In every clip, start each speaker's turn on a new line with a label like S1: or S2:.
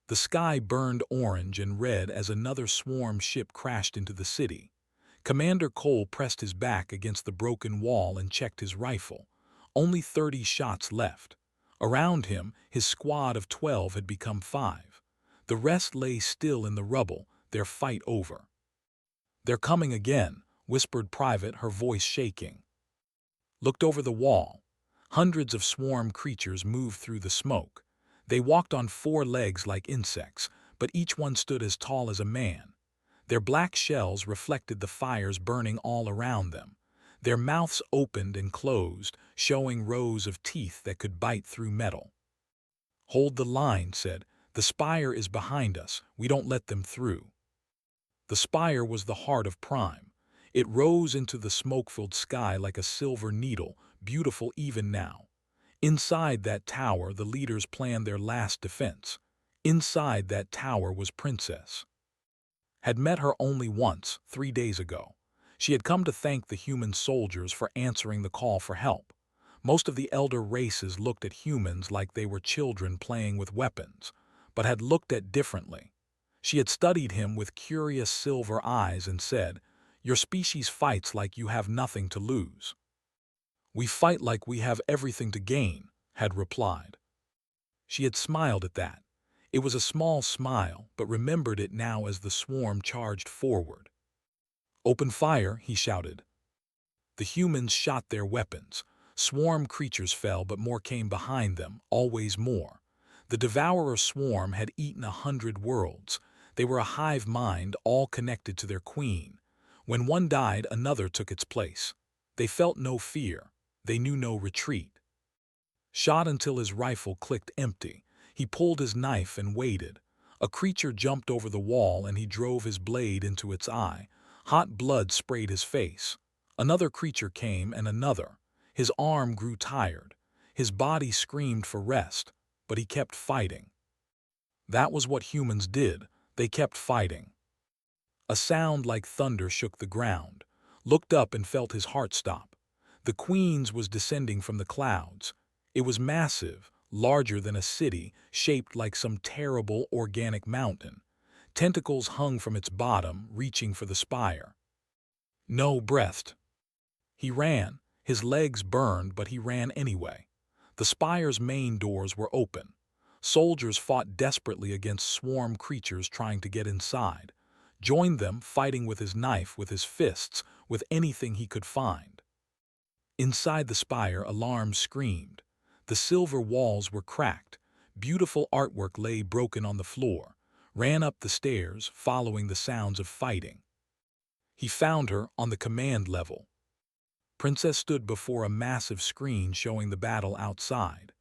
S1: The sky burned orange and red as another swarm ship crashed into the city. Commander Cole pressed his back against the broken wall and checked his rifle. Only 30 shots left. Around him, his squad of 12 had become 5. The rest lay still in the rubble, their fight over. "They're coming again," whispered Private, her voice shaking. Looked over the wall. Hundreds of swarm creatures moved through the smoke. They walked on 4 legs like insects, but each one stood as tall as a man. Their black shells reflected the fires burning all around them. Their mouths opened and closed, showing rows of teeth that could bite through metal. "Hold the line," said. "The spire is behind us. We don't let them through." The spire was the heart of Prime. It rose into the smoke-filled sky like a silver needle, beautiful even now. Inside that tower, the leaders planned their last defense. Inside that tower was Princess. Had met her only once, 3 days ago. She had come to thank the human soldiers for answering the call for help. Most of the elder races looked at humans like they were children playing with weapons, but had looked at differently. She had studied him with curious silver eyes and said, "Your species fights like you have nothing to lose." "We fight like we have everything to gain," had replied. She had smiled at that. It was a small smile, but remembered it now as the swarm charged forward. "Open fire," he shouted. The humans shot their weapons. Swarm creatures fell, but more came behind them, always more. The devourer swarm had eaten 100 worlds. They were a hive mind, all connected to their queen. When one died, another took its place. They felt no fear. They knew no retreat. Shot until his rifle clicked empty. He pulled his knife and waited. A creature jumped over the wall and he drove his blade into its eye. Hot blood sprayed his face. Another creature came and another. His arm grew tired. His body screamed for rest, but he kept fighting. That was what humans did. They kept fighting. A sound like thunder shook the ground. Looked up and felt his heart stop. The Queen's was descending from the clouds. It was massive, larger than a city, shaped like some terrible organic mountain. Tentacles hung from its bottom, reaching for the spire. No breathed. He ran. His legs burned, but he ran anyway. The spire's main doors were open. Soldiers fought desperately against swarm creatures trying to get inside. Joined them, fighting with his knife, with his fists, with anything he could find. Inside the spire, alarms screamed. The silver walls were cracked. Beautiful artwork lay broken on the floor. Ran up the stairs, following the sounds of fighting. He found her on the command level. Princess stood before a massive screen showing the battle outside.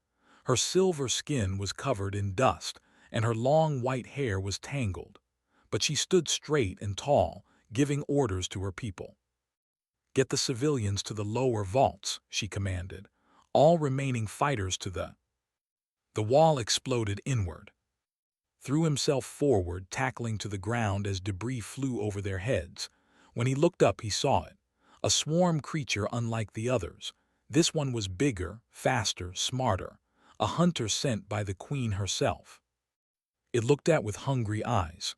S1: Her silver skin was covered in dust, and her long white hair was tangled. But she stood straight and tall, giving orders to her people. "Get the civilians to the lower vaults," she commanded. "All remaining fighters to the—" The wall exploded inward. Threw himself forward, tackling to the ground as debris flew over their heads. When he looked up, he saw it. A swarm creature unlike the others. This one was bigger, faster, smarter. A hunter sent by the Queen herself. It looked at with hungry eyes.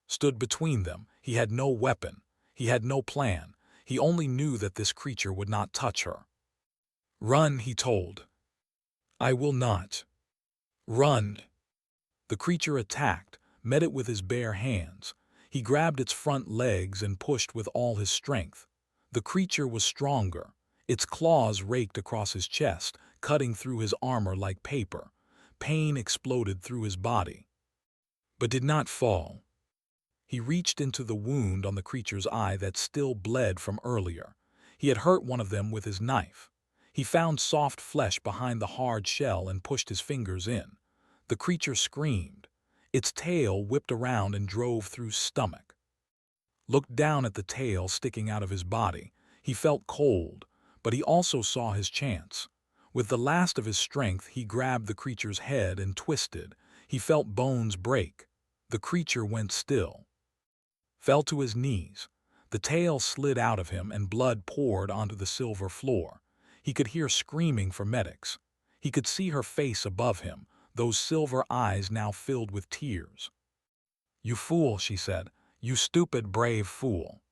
S1: Stood between them. He had no weapon. He had no plan. He only knew that this creature would not touch her. "Run," he told. "I will not." "Run." The creature attacked, met it with his bare hands. He grabbed its front legs and pushed with all his strength. The creature was stronger. Its claws raked across his chest, cutting through his armor like paper. Pain exploded through his body, but did not fall. He reached into the wound on the creature's eye that still bled from earlier. He had hurt one of them with his knife. He found soft flesh behind the hard shell and pushed his fingers in. The creature screamed. Its tail whipped around and drove through stomach. Looked down at the tail sticking out of his body. He felt cold, but he also saw his chance. With the last of his strength, he grabbed the creature's head and twisted. He felt bones break. The creature went still. Fell to his knees. The tail slid out of him and blood poured onto the silver floor. He could hear screaming for medics. He could see her face above him, those silver eyes now filled with tears. "You fool," she said. "You stupid, brave fool."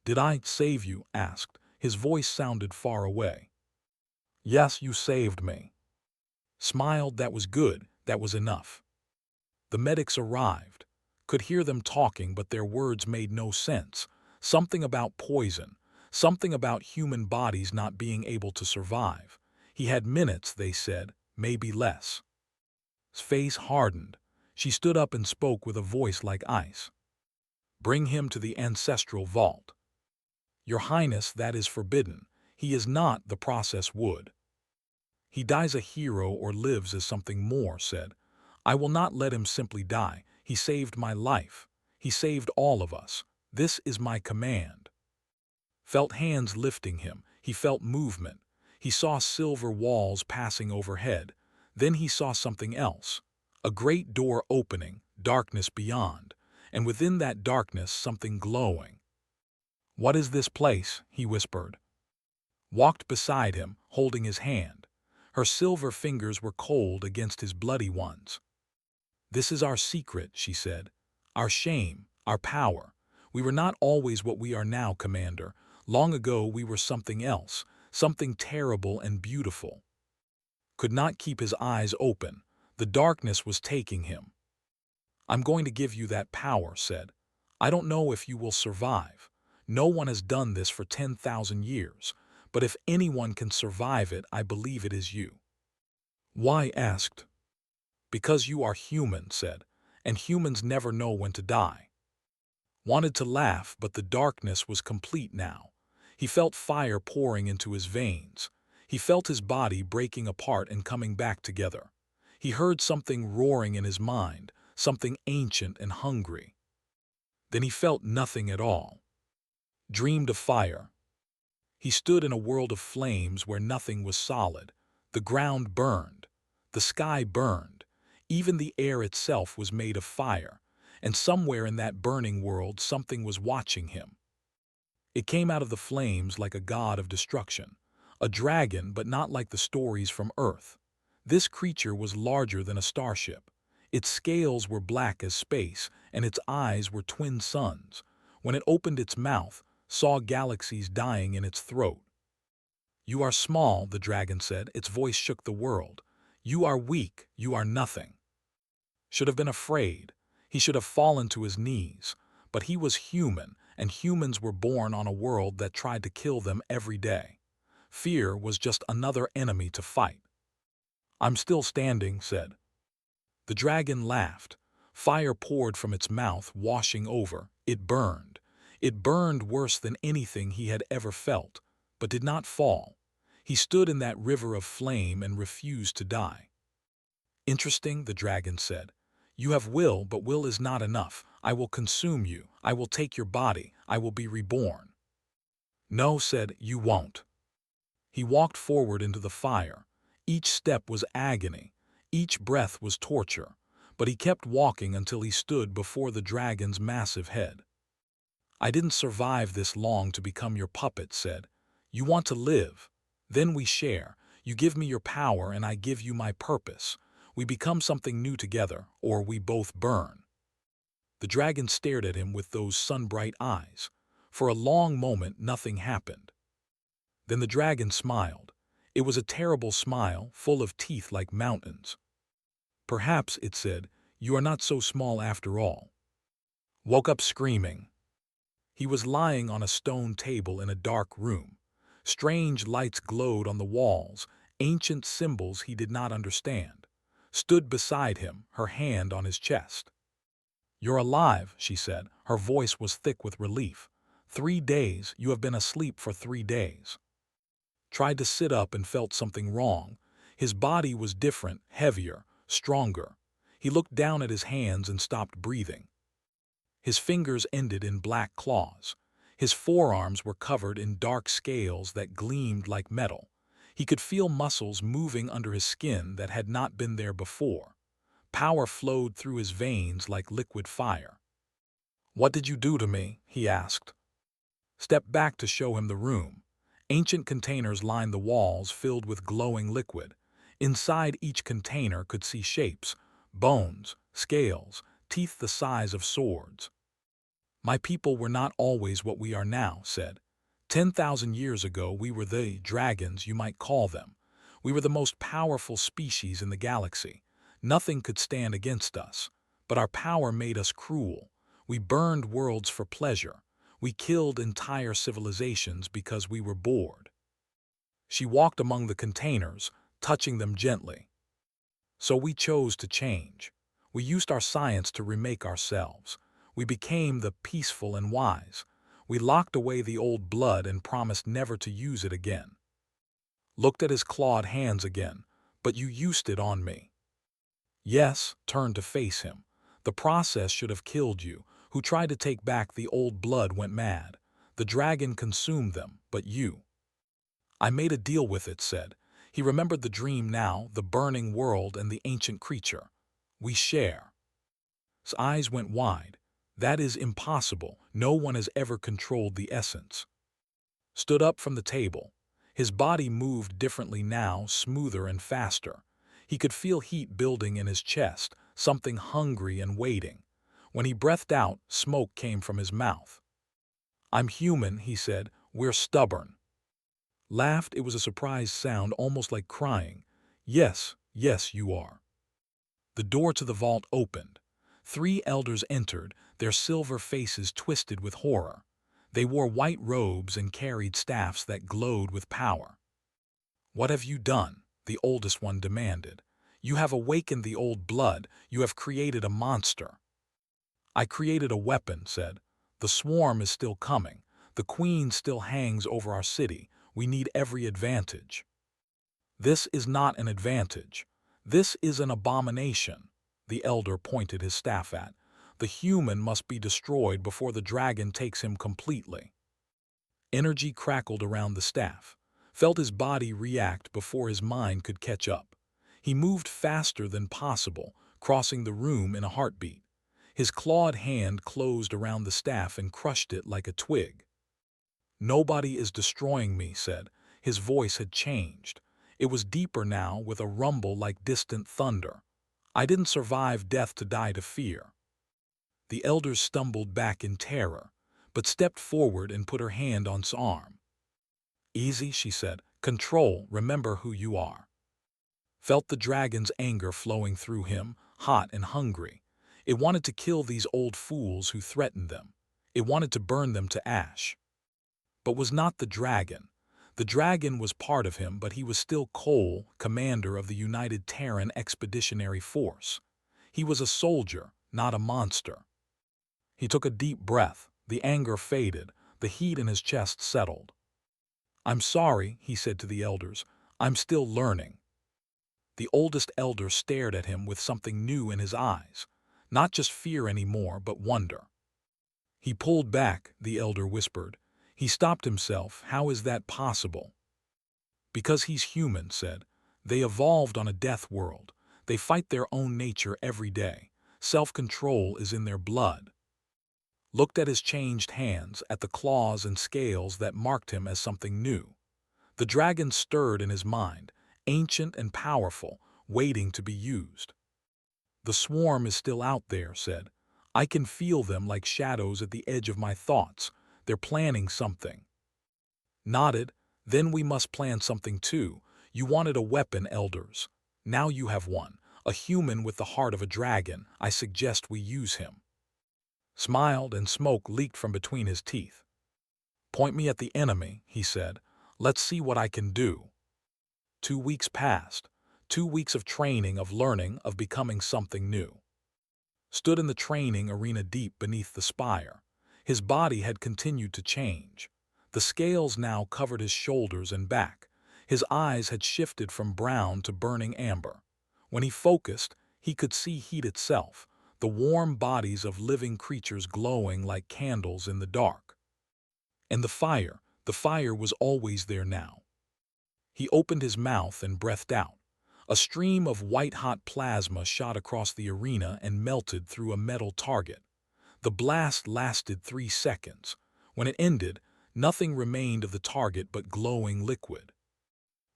S1: "Did I save you?" asked. His voice sounded far away. "Yes, you saved me." Smiled, "That was good, that was enough." The medics arrived. Could hear them talking, but their words made no sense. Something about poison, something about human bodies not being able to survive. He had minutes, they said, maybe less. His face hardened. She stood up and spoke with a voice like ice. "Bring him to the ancestral vault." "Your Highness, that is forbidden. He is not," the process would. "He dies a hero or lives as something more," said. "I will not let him simply die. He saved my life. He saved all of us. This is my command." Felt hands lifting him. He felt movement. He saw silver walls passing overhead. Then he saw something else. A great door opening, darkness beyond, and within that darkness something glowing. "What is this place?" he whispered. Walked beside him, holding his hand. Her silver fingers were cold against his bloody ones. "This is our secret," she said. "Our shame, our power. We were not always what we are now, Commander. Long ago we were something else, something terrible and beautiful." Could not keep his eyes open. The darkness was taking him. "I'm going to give you that power," said. "I don't know if you will survive. No one has done this for 10,000 years. But if anyone can survive it, I believe it is you." "Why?" asked. "Because you are human," said, "and humans never know when to die." Wanted to laugh, but the darkness was complete now. He felt fire pouring into his veins. He felt his body breaking apart and coming back together. He heard something roaring in his mind, something ancient and hungry. Then he felt nothing at all. Dreamed of fire. He stood in a world of flames where nothing was solid. The ground burned. The sky burned. Even the air itself was made of fire. And somewhere in that burning world something was watching him. It came out of the flames like a god of destruction. A dragon, but not like the stories from Earth. This creature was larger than a starship. Its scales were black as space, and its eyes were twin suns. When it opened its mouth, saw galaxies dying in its throat. "You are small," the dragon said. Its voice shook the world. "You are weak. You are nothing." Should have been afraid. He should have fallen to his knees. But he was human, and humans were born on a world that tried to kill them every day. Fear was just another enemy to fight. "I'm still standing," said. The dragon laughed. Fire poured from its mouth, washing over. It burned. It burned worse than anything he had ever felt, but did not fall. He stood in that river of flame and refused to die. "Interesting," the dragon said. "You have will, but will is not enough. I will consume you. I will take your body. I will be reborn." "No," said, "you won't." He walked forward into the fire. Each step was agony. Each breath was torture. But he kept walking until he stood before the dragon's massive head. "I didn't survive this long to become your puppet," said. "You want to live. Then we share. You give me your power and I give you my purpose. We become something new together, or we both burn." The dragon stared at him with those sun-bright eyes. For a long moment nothing happened. Then the dragon smiled. It was a terrible smile, full of teeth like mountains. "Perhaps," it said, "you are not so small after all." Woke up screaming. He was lying on a stone table in a dark room. Strange lights glowed on the walls, ancient symbols he did not understand. Stood beside him, her hand on his chest. "You're alive," she said. Her voice was thick with relief. 3 days, you have been asleep for 3 days. Tried to sit up and felt something wrong. His body was different, heavier, stronger. He looked down at his hands and stopped breathing. His fingers ended in black claws. His forearms were covered in dark scales that gleamed like metal. He could feel muscles moving under his skin that had not been there before. Power flowed through his veins like liquid fire. "What did you do to me?" he asked. Stepped back to show him the room. Ancient containers lined the walls filled with glowing liquid. Inside each container could see shapes, bones, scales, teeth the size of swords. My people were not always what we are now, said. 10,000 years ago we were the dragons, you might call them. We were the most powerful species in the galaxy. Nothing could stand against us. But our power made us cruel. We burned worlds for pleasure. We killed entire civilizations because we were bored. She walked among the containers, touching them gently. So we chose to change. We used our science to remake ourselves. We became the peaceful and wise. We locked away the old blood and promised never to use it again. Looked at his clawed hands again. But you used it on me. Yes, turned to face him. The process should have killed you. Who tried to take back the old blood went mad. The dragon consumed them, but you. I made a deal with it, said. He remembered the dream now, the burning world and the ancient creature. We share. His eyes went wide. That is impossible. No one has ever controlled the essence. Stood up from the table. His body moved differently now, smoother and faster. He could feel heat building in his chest, something hungry and waiting. When he breathed out, smoke came from his mouth. I'm human, he said. We're stubborn. Laughed. It was a surprised sound, almost like crying. Yes, yes, you are. The door to the vault opened. 3 elders entered, their silver faces twisted with horror. They wore white robes and carried staffs that glowed with power. What have you done? The oldest one demanded. You have awakened the old blood. You have created a monster. I created a weapon, said. The swarm is still coming. The queen still hangs over our city. We need every advantage. This is not an advantage. This is an abomination. The elder pointed his staff at. The human must be destroyed before the dragon takes him completely. Energy crackled around the staff. Felt his body react before his mind could catch up. He moved faster than possible, crossing the room in a heartbeat. His clawed hand closed around the staff and crushed it like a twig. Nobody is destroying me, said. His voice had changed. It was deeper now, with a rumble like distant thunder. I didn't survive death to die to fear. The elders stumbled back in terror, but stepped forward and put her hand on his arm. Easy, she said. Control, remember who you are. Felt the dragon's anger flowing through him, hot and hungry. It wanted to kill these old fools who threatened them. It wanted to burn them to ash. But was not the dragon. The dragon was part of him, but he was still Cole, commander of the United Terran Expeditionary Force. He was a soldier, not a monster. He took a deep breath. The anger faded. The heat in his chest settled. I'm sorry, he said to the elders. I'm still learning. The oldest elder stared at him with something new in his eyes. Not just fear anymore, but wonder. He pulled back, the elder whispered. He stopped himself. How is that possible? Because he's human, said. They evolved on a death world. They fight their own nature every day. Self-control is in their blood. Looked at his changed hands, at the claws and scales that marked him as something new. The dragon stirred in his mind, ancient and powerful, waiting to be used. The swarm is still out there, said. I can feel them like shadows at the edge of my thoughts. They're planning something. Nodded. Then we must plan something too. You wanted a weapon, elders. Now you have one. A human with the heart of a dragon. I suggest we use him. Smiled, and smoke leaked from between his teeth. Point me at the enemy, he said. Let's see what I can do. 2 weeks passed. 2 weeks of training, of learning, of becoming something new. Stood in the training arena deep beneath the spire. His body had continued to change. The scales now covered his shoulders and back. His eyes had shifted from brown to burning amber. When he focused, he could see heat itself, the warm bodies of living creatures glowing like candles in the dark. And the fire was always there now. He opened his mouth and breathed out. A stream of white-hot plasma shot across the arena and melted through a metal target. The blast lasted 3 seconds. When it ended, nothing remained of the target but glowing liquid.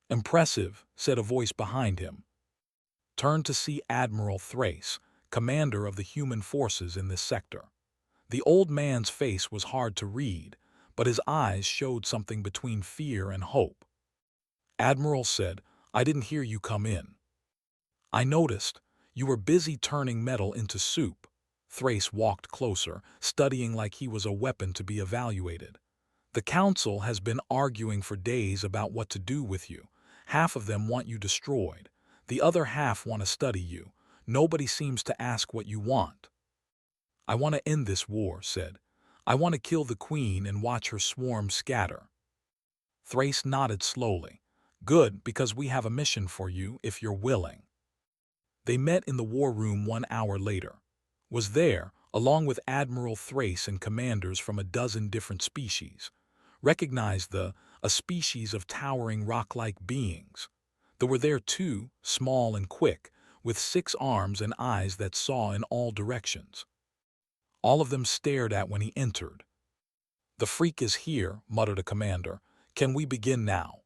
S1: "Impressive," said a voice behind him. Turned to see Admiral Thrace, commander of the human forces in this sector. The old man's face was hard to read, but his eyes showed something between fear and hope. Admiral said, "I didn't hear you come in." "I noticed. You were busy turning metal into soup." Thrace walked closer, studying like he was a weapon to be evaluated. "The Council has been arguing for days about what to do with you. Half of them want you destroyed. The other half want to study you. Nobody seems to ask what you want." "I want to end this war," said. "I want to kill the Queen and watch her swarm scatter." Thrace nodded slowly. "Good, because we have a mission for you, if you're willing." They met in the war room 1 hour later. Was there, along with Admiral Thrace and commanders from a dozen different species. Recognized a species of towering rock-like beings. There were there too, small and quick, with 6 arms and eyes that saw in all directions. All of them stared at when he entered. "The freak is here," muttered a commander. "Can we begin now?"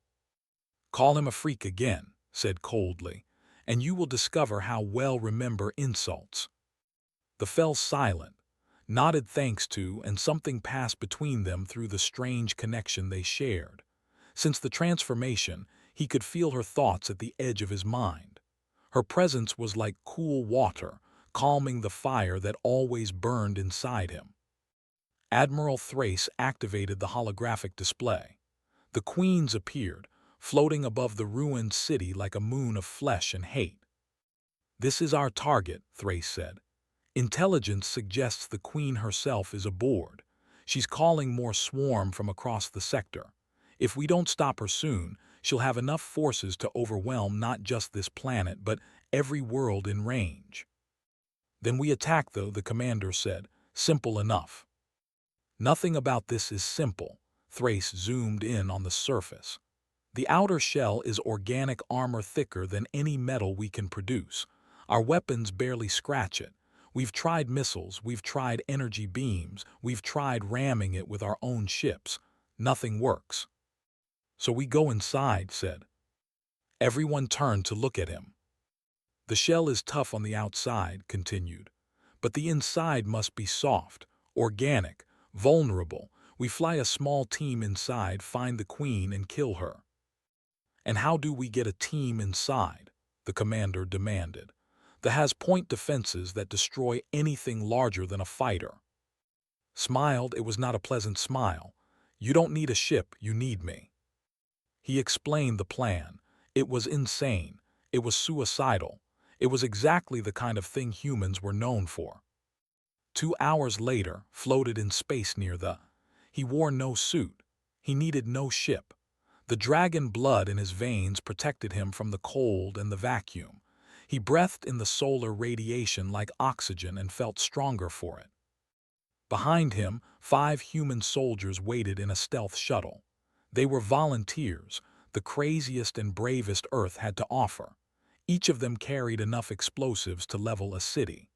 S1: "Call him a freak again," said coldly, "and you will discover how well remember insults." The fell silent, nodded thanks to, and something passed between them through the strange connection they shared. Since the transformation, he could feel her thoughts at the edge of his mind. Her presence was like cool water, calming the fire that always burned inside him. Admiral Thrace activated the holographic display. The queens appeared, floating above the ruined city like a moon of flesh and hate. "This is our target," Thrace said. "Intelligence suggests the queen herself is aboard. She's calling more swarm from across the sector. If we don't stop her soon, she'll have enough forces to overwhelm not just this planet, but every world in range." "Then we attack, though," the commander said. "Simple enough." "Nothing about this is simple." Thrace zoomed in on the surface. "The outer shell is organic armor thicker than any metal we can produce. Our weapons barely scratch it. We've tried missiles, we've tried energy beams, we've tried ramming it with our own ships. Nothing works." "So we go inside," said. Everyone turned to look at him. "The shell is tough on the outside," continued, "but the inside must be soft, organic, vulnerable. We fly a small team inside, find the queen, and kill her." "And how do we get a team inside?" the commander demanded. "That has point defenses that destroy anything larger than a fighter." Smiled, it was not a pleasant smile. "You don't need a ship, you need me." He explained the plan. It was insane. It was suicidal. It was exactly the kind of thing humans were known for. 2 hours later, floated in space near the... He wore no suit. He needed no ship. The dragon blood in his veins protected him from the cold and the vacuum. He breathed in the solar radiation like oxygen and felt stronger for it. Behind him, 5 human soldiers waited in a stealth shuttle. They were volunteers, the craziest and bravest Earth had to offer. Each of them carried enough explosives to level a city.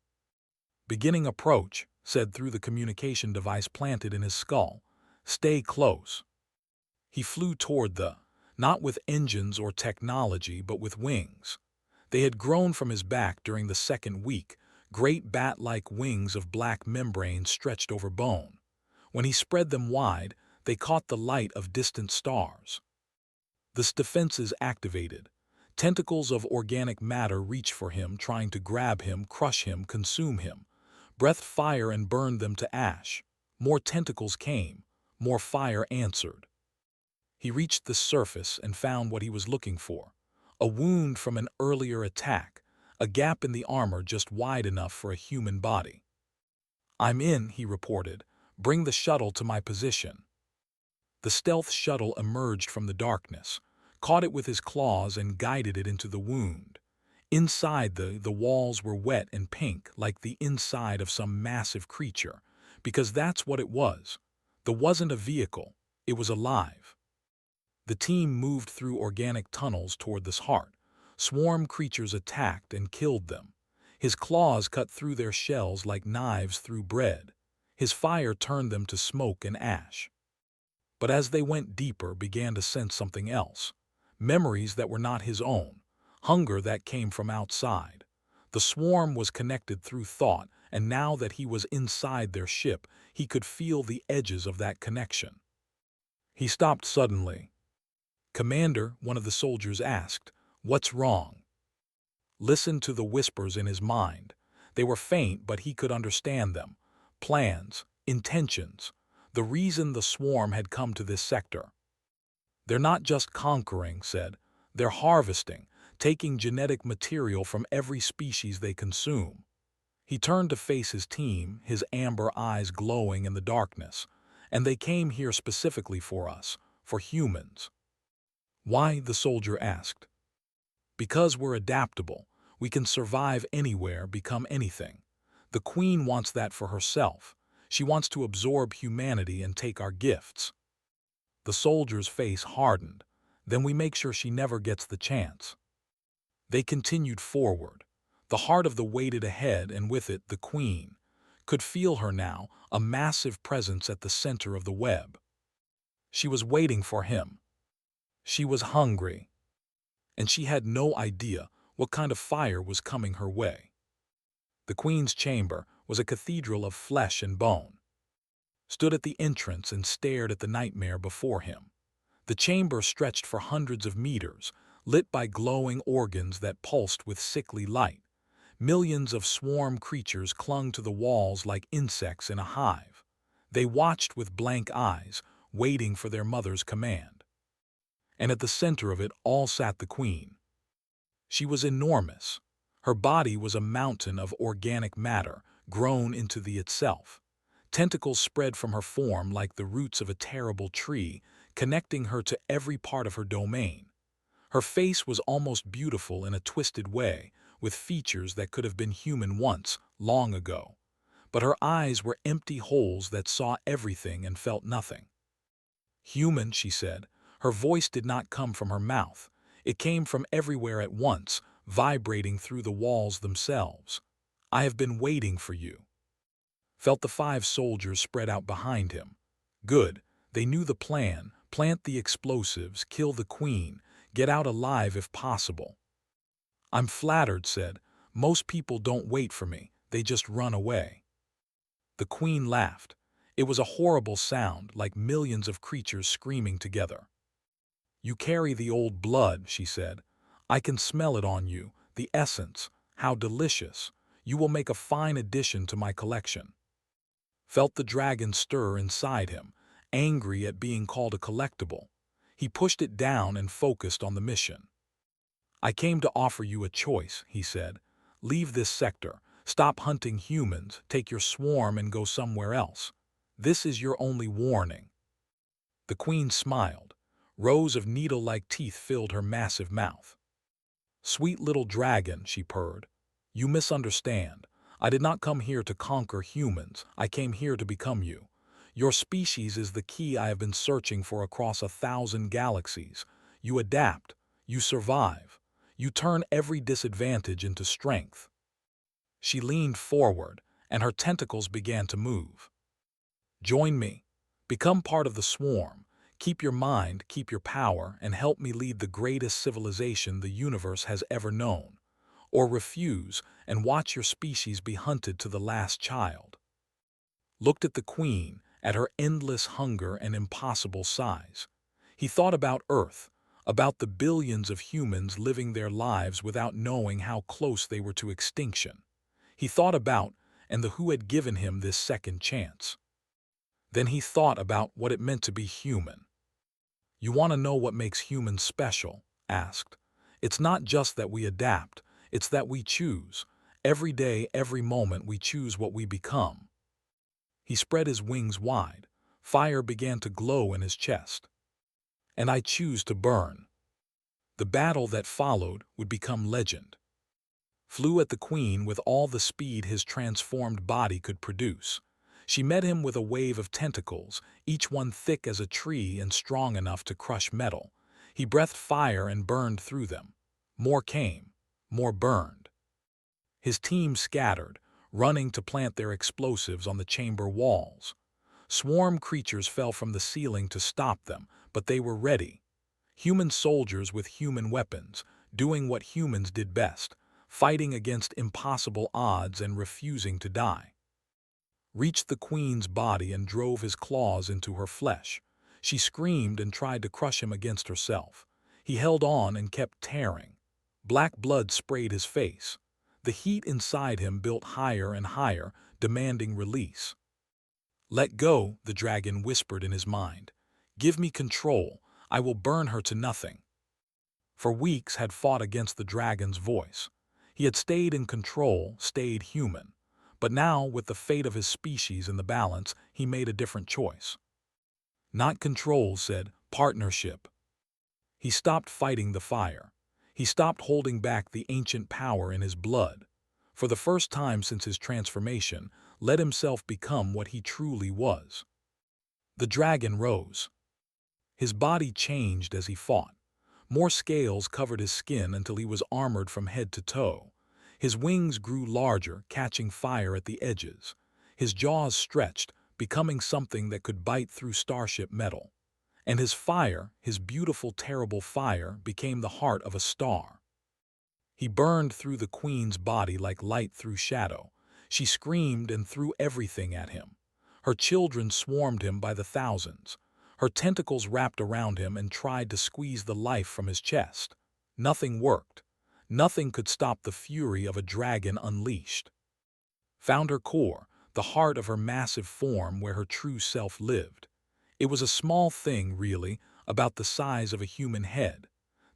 S1: "Beginning approach," said through the communication device planted in his skull. "Stay close." He flew toward not with engines or technology, but with wings. They had grown from his back during the second week, great bat-like wings of black membrane stretched over bone. When he spread them wide, they caught the light of distant stars. The defenses activated. Tentacles of organic matter reached for him, trying to grab him, crush him, consume him. Breathed fire and burned them to ash. More tentacles came. More fire answered. He reached the surface and found what he was looking for. A wound from an earlier attack, a gap in the armor just wide enough for a human body. "I'm in," he reported. "Bring the shuttle to my position." The stealth shuttle emerged from the darkness, caught it with his claws and guided it into the wound. Inside the walls were wet and pink like the inside of some massive creature, because that's what it was. There wasn't a vehicle, it was alive. The team moved through organic tunnels toward this heart. Swarm creatures attacked and killed them. His claws cut through their shells like knives through bread. His fire turned them to smoke and ash. But as they went deeper, began to sense something else. memories that were not his own, hunger that came from outside. The swarm was connected through thought, and now that he was inside their ship, he could feel the edges of that connection. He stopped suddenly. "Commander," one of the soldiers asked, "what's wrong?" Listen to the whispers in his mind. They were faint, but he could understand them. Plans, intentions, the reason the swarm had come to this sector. "They're not just conquering," said. "They're harvesting, taking genetic material from every species they consume." He turned to face his team, his amber eyes glowing in the darkness. "And they came here specifically for us, for humans." "Why?" the soldier asked. "Because we're adaptable. We can survive anywhere, become anything. The Queen wants that for herself. She wants to absorb humanity and take our gifts." The soldier's face hardened. "Then we make sure she never gets the chance." They continued forward. The heart of the waited ahead, and with it the Queen. Could feel her now, a massive presence at the center of the web. She was waiting for him. She was hungry. And she had no idea what kind of fire was coming her way. The Queen's chamber was a cathedral of flesh and bone. Stood at the entrance and stared at the nightmare before him. The chamber stretched for hundreds of meters, lit by glowing organs that pulsed with sickly light. Millions of swarm creatures clung to the walls like insects in a hive. They watched with blank eyes, waiting for their mother's command. And at the center of it all sat the Queen. She was enormous. Her body was a mountain of organic matter, grown into the itself. Tentacles spread from her form like the roots of a terrible tree, connecting her to every part of her domain. Her face was almost beautiful in a twisted way, with features that could have been human once, long ago. But her eyes were empty holes that saw everything and felt nothing. "Human," she said. Her voice did not come from her mouth. It came from everywhere at once, vibrating through the walls themselves. "I have been waiting for you." Felt the 5 soldiers spread out behind him. Good. They knew the plan. Plant the explosives, kill the Queen, get out alive if possible. "I'm flattered," said. "Most people don't wait for me. They just run away." The Queen laughed. It was a horrible sound, like millions of creatures screaming together. "You carry the old blood," she said. "I can smell it on you, the essence. How delicious. You will make a fine addition to my collection." Felt the dragon stir inside him, angry at being called a collectible. He pushed it down and focused on the mission. "I came to offer you a choice," he said. "Leave this sector, stop hunting humans, take your swarm and go somewhere else. This is your only warning." The Queen smiled. Rows of needle-like teeth filled her massive mouth. "Sweet little dragon," she purred. "You misunderstand. I did not come here to conquer humans. I came here to become you. Your species is the key I have been searching for across 1,000 galaxies. You adapt. You survive. You turn every disadvantage into strength." She leaned forward, and her tentacles began to move. "Join me. Become part of the swarm. Keep your mind, keep your power, and help me lead the greatest civilization the universe has ever known. Or refuse and watch your species be hunted to the last child." Looked at the Queen, at her endless hunger and impossible size. He thought about Earth, about the billions of humans living their lives without knowing how close they were to extinction. He thought about and the who had given him this second chance. Then he thought about what it meant to be human. "You want to know what makes humans special?" asked. "It's not just that we adapt, it's that we choose. Every day, every moment, we choose what we become." He spread his wings wide. Fire began to glow in his chest. "And I choose to burn." The battle that followed would become legend. Flew at the Queen with all the speed his transformed body could produce. She met him with a wave of tentacles, each one thick as a tree and strong enough to crush metal. He breathed fire and burned through them. More came, more burned. His team scattered, running to plant their explosives on the chamber walls. Swarm creatures fell from the ceiling to stop them, but they were ready. Human soldiers with human weapons, doing what humans did best, fighting against impossible odds and refusing to die. Reached the queen's body and drove his claws into her flesh. She screamed and tried to crush him against herself. He held on and kept tearing. Black blood sprayed his face. The heat inside him built higher and higher, demanding release. "Let go," the dragon whispered in his mind. "Give me control. I will burn her to nothing." For weeks had fought against the dragon's voice. He had stayed in control, stayed human. But now, with the fate of his species in the balance, he made a different choice. Not control, said, partnership. He stopped fighting the fire. He stopped holding back the ancient power in his blood. For the first time since his transformation, let himself become what he truly was. The dragon rose. His body changed as he fought. More scales covered his skin until he was armored from head to toe. His wings grew larger, catching fire at the edges. His jaws stretched, becoming something that could bite through starship metal. And his fire, his beautiful, terrible fire, became the heart of a star. He burned through the queen's body like light through shadow. She screamed and threw everything at him. Her children swarmed him by the thousands. Her tentacles wrapped around him and tried to squeeze the life from his chest. Nothing worked. Nothing could stop the fury of a dragon unleashed. Found her core, the heart of her massive form where her true self lived. It was a small thing, really, about the size of a human head,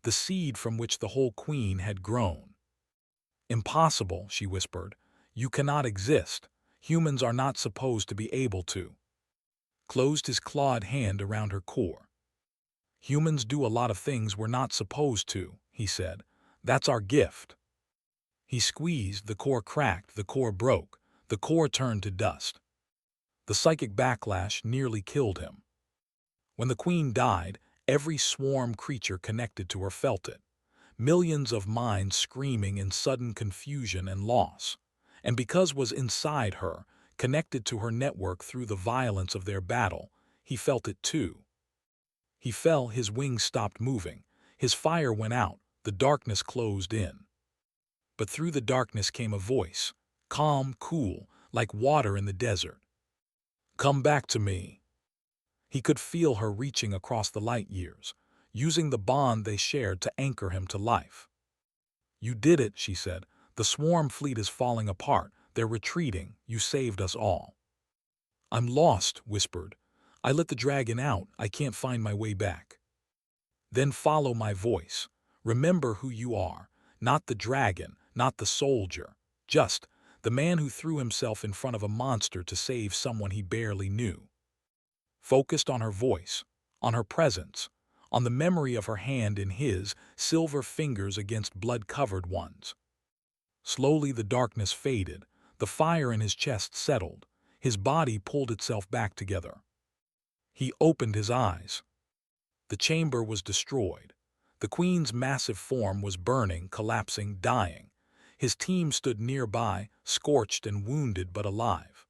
S1: the seed from which the whole queen had grown. "Impossible," she whispered. "You cannot exist. Humans are not supposed to be able to." Closed his clawed hand around her core. "Humans do a lot of things we're not supposed to," he said. "That's our gift." He squeezed, the core cracked, the core broke, the core turned to dust. The psychic backlash nearly killed him. When the queen died, every swarm creature connected to her felt it. Millions of minds screaming in sudden confusion and loss. And because was inside her, connected to her network through the violence of their battle, he felt it too. He fell, his wings stopped moving, his fire went out, the darkness closed in. But through the darkness came a voice, calm, cool, like water in the desert. "Come back to me." He could feel her reaching across the light years, using the bond they shared to anchor him to life. "You did it," she said. "The swarm fleet is falling apart. They're retreating. You saved us all." "I'm lost," whispered. "I let the dragon out. I can't find my way back." "Then follow my voice. Remember who you are. Not the dragon, not the soldier. Just the man who threw himself in front of a monster to save someone he barely knew." Focused on her voice, on her presence, on the memory of her hand in his, silver fingers against blood-covered ones. Slowly the darkness faded, the fire in his chest settled, his body pulled itself back together. He opened his eyes. The chamber was destroyed. The queen's massive form was burning, collapsing, dying. His team stood nearby, scorched and wounded but alive.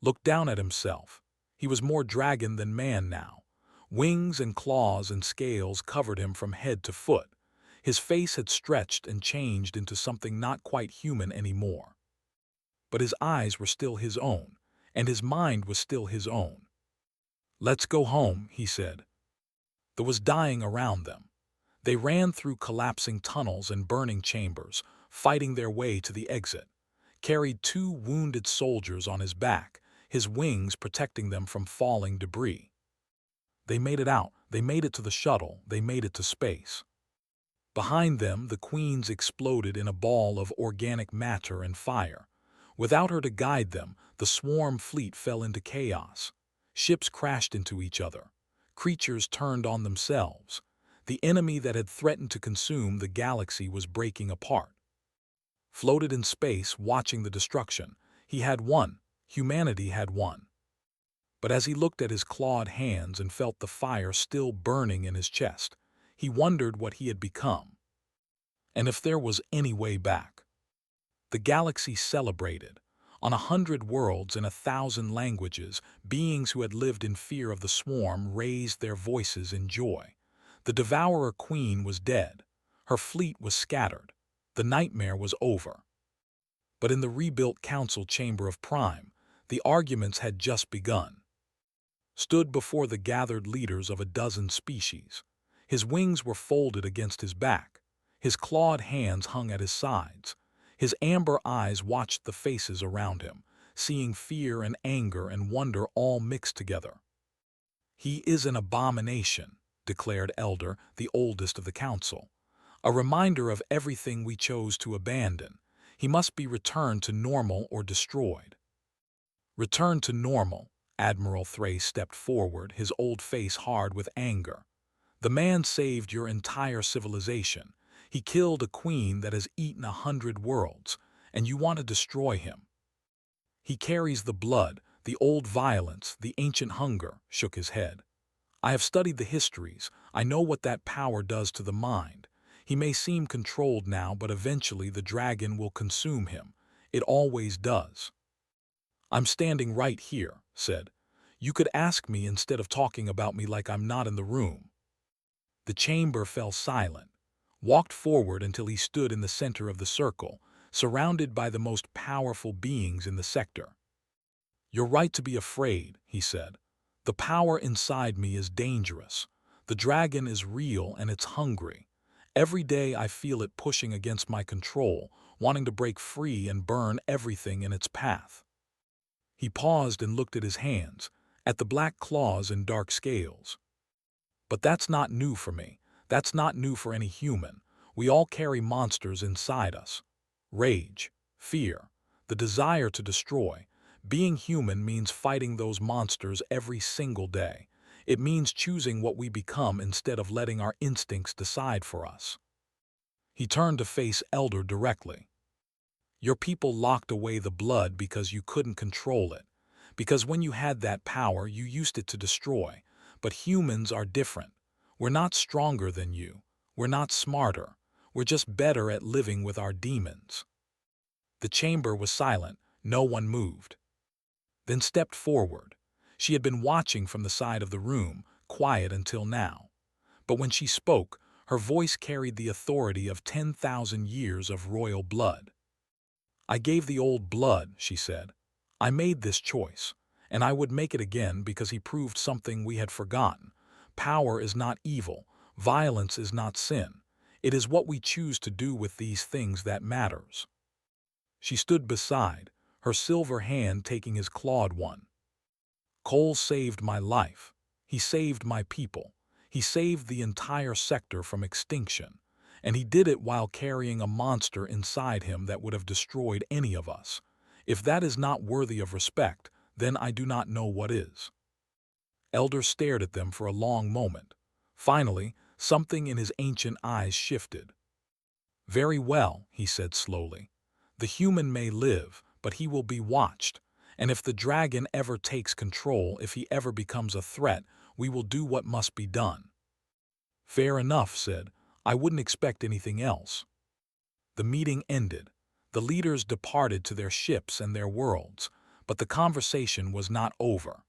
S1: Looked down at himself. He was more dragon than man now. Wings and claws and scales covered him from head to foot. His face had stretched and changed into something not quite human anymore. But his eyes were still his own, and his mind was still his own. "Let's go home," he said. There was dying around them. They ran through collapsing tunnels and burning chambers, fighting their way to the exit. Carried 2 wounded soldiers on his back, his wings protecting them from falling debris. They made it out. They made it to the shuttle. They made it to space. Behind them, the queens exploded in a ball of organic matter and fire. Without her to guide them, the swarm fleet fell into chaos. Ships crashed into each other. Creatures turned on themselves. The enemy that had threatened to consume the galaxy was breaking apart. Floated in space, watching the destruction, he had won. Humanity had won. But as he looked at his clawed hands and felt the fire still burning in his chest, he wondered what he had become. And if there was any way back. The galaxy celebrated. On 100 worlds in 1,000 languages, beings who had lived in fear of the swarm raised their voices in joy. The Devourer Queen was dead. Her fleet was scattered. The nightmare was over. But in the rebuilt council chamber of Prime, the arguments had just begun. Stood before the gathered leaders of a dozen species. His wings were folded against his back. His clawed hands hung at his sides. His amber eyes watched the faces around him, seeing fear and anger and wonder all mixed together. "He is an abomination," declared Elder, the oldest of the council. "A reminder of everything we chose to abandon. He must be returned to normal or destroyed." "Returned to normal." Admiral Thrace stepped forward, his old face hard with anger. "The man saved your entire civilization. He killed a queen that has eaten 100 worlds, and you want to destroy him." "He carries the blood, the old violence, the ancient hunger," shook his head. "I have studied the histories. I know what that power does to the mind. He may seem controlled now, but eventually the dragon will consume him. It always does." "I'm standing right here," said. "You could ask me instead of talking about me like I'm not in the room." The chamber fell silent, walked forward until he stood in the center of the circle, surrounded by the most powerful beings in the sector. "You're right to be afraid," he said. "The power inside me is dangerous. The dragon is real and it's hungry. Every day I feel it pushing against my control, wanting to break free and burn everything in its path." He paused and looked at his hands, at the black claws and dark scales. "But that's not new for me. That's not new for any human. We all carry monsters inside us. Rage, fear, the desire to destroy. Being human means fighting those monsters every single day. It means choosing what we become instead of letting our instincts decide for us." He turned to face Elder directly. "Your people locked away the blood because you couldn't control it. Because when you had that power, you used it to destroy. But humans are different. We're not stronger than you. We're not smarter. We're just better at living with our demons." The chamber was silent. No one moved. Then stepped forward. She had been watching from the side of the room, quiet until now. But when she spoke, her voice carried the authority of 10,000 years of royal blood. "I gave the old blood," she said. "I made this choice, and I would make it again because he proved something we had forgotten. Power is not evil. Violence is not sin. It is what we choose to do with these things that matters." She stood beside, her silver hand taking his clawed one. "Cole saved my life. He saved my people. He saved the entire sector from extinction. And he did it while carrying a monster inside him that would have destroyed any of us. If that is not worthy of respect, then I do not know what is." Elder stared at them for a long moment. Finally, something in his ancient eyes shifted. "Very well," he said slowly. "The human may live, but he will be watched. And if the dragon ever takes control, if he ever becomes a threat, we will do what must be done." "Fair enough," said. "I wouldn't expect anything else." The meeting ended. The leaders departed to their ships and their worlds, but the conversation was not over.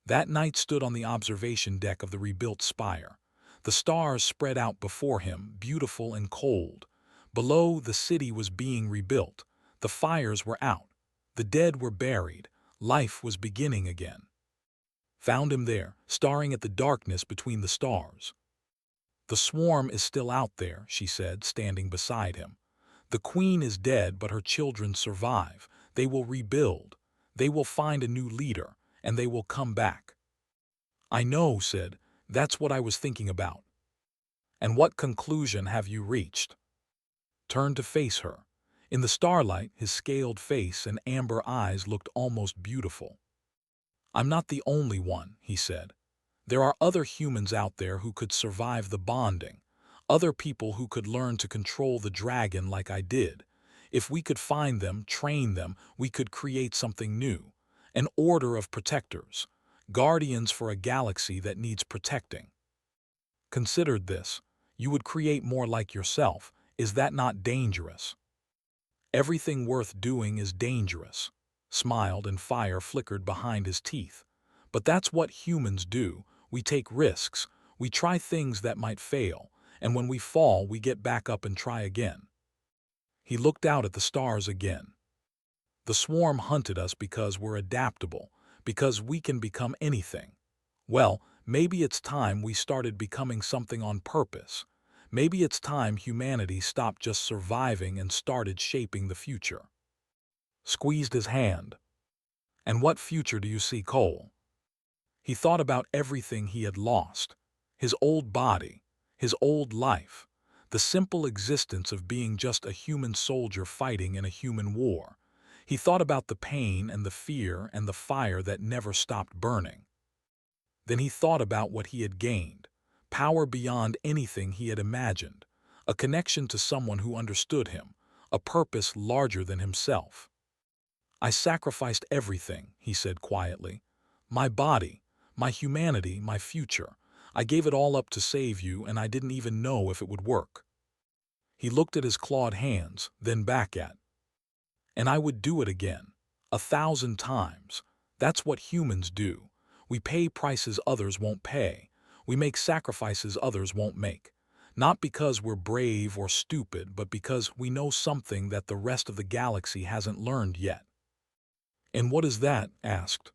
S1: That night stood on the observation deck of the rebuilt spire. The stars spread out before him, beautiful and cold. Below, the city was being rebuilt. The fires were out. The dead were buried. Life was beginning again. Found him there, staring at the darkness between the stars. "The swarm is still out there," she said, standing beside him. "The queen is dead, but her children survive. They will rebuild. They will find a new leader, and they will come back." "I know," said. "That's what I was thinking about." "And what conclusion have you reached?" Turned to face her. In the starlight, his scaled face and amber eyes looked almost beautiful. "I'm not the only one," he said. "There are other humans out there who could survive the bonding, other people who could learn to control the dragon like I did. If we could find them, train them, we could create something new. An order of protectors, guardians for a galaxy that needs protecting. Considered this, you would create more like yourself. Is that not dangerous?" "Everything worth doing is dangerous," smiled, and fire flickered behind his teeth. "But that's what humans do. We take risks. We try things that might fail, and when we fall, we get back up and try again. He looked out at the stars again. The swarm hunted us because we're adaptable, because we can become anything. Well, maybe it's time we started becoming something on purpose. Maybe it's time humanity stopped just surviving and started shaping the future. Squeezed his hand. And what future do you see, Cole? He thought about everything he had lost. His old body, his old life, the simple existence of being just a human soldier fighting in a human war. He thought about the pain and the fear and the fire that never stopped burning. Then he thought about what he had gained, power beyond anything he had imagined, a connection to someone who understood him, a purpose larger than himself. I sacrificed everything, he said quietly. My body, my humanity, my future. I gave it all up to save you, and I didn't even know if it would work. He looked at his clawed hands, then back at. And I would do it again, 1,000 times. That's what humans do. We pay prices others won't pay. We make sacrifices others won't make. Not because we're brave or stupid, but because we know something that the rest of the galaxy hasn't learned yet. And what is that? Asked.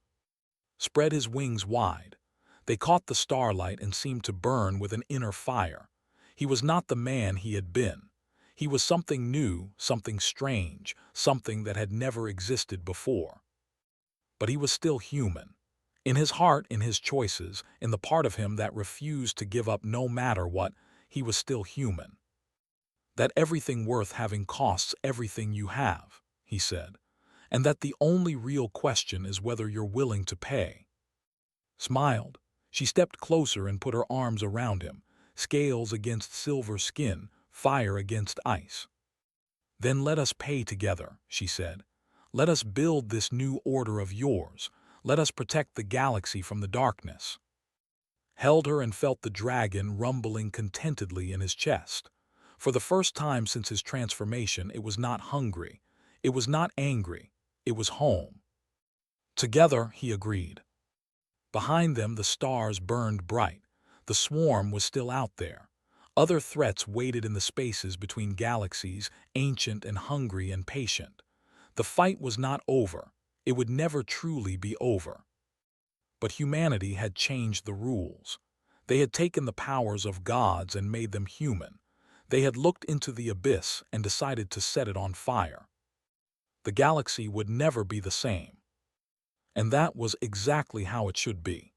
S1: Spread his wings wide. They caught the starlight and seemed to burn with an inner fire. He was not the man he had been. He was something new, something strange, something that had never existed before. But he was still human. In his heart, in his choices, in the part of him that refused to give up no matter what, he was still human. That everything worth having costs everything you have, he said, and that the only real question is whether you're willing to pay. Smiled. She stepped closer and put her arms around him, scales against silver skin, fire against ice. Then let us pay together, she said. Let us build this new order of yours. Let us protect the galaxy from the darkness. Held her and felt the dragon rumbling contentedly in his chest. For the first time since his transformation, it was not hungry. It was not angry. It was home. Together, he agreed. Behind them, the stars burned bright. The swarm was still out there. Other threats waited in the spaces between galaxies, ancient and hungry and patient. The fight was not over. It would never truly be over. But humanity had changed the rules. They had taken the powers of gods and made them human. They had looked into the abyss and decided to set it on fire. The galaxy would never be the same. And that was exactly how it should be.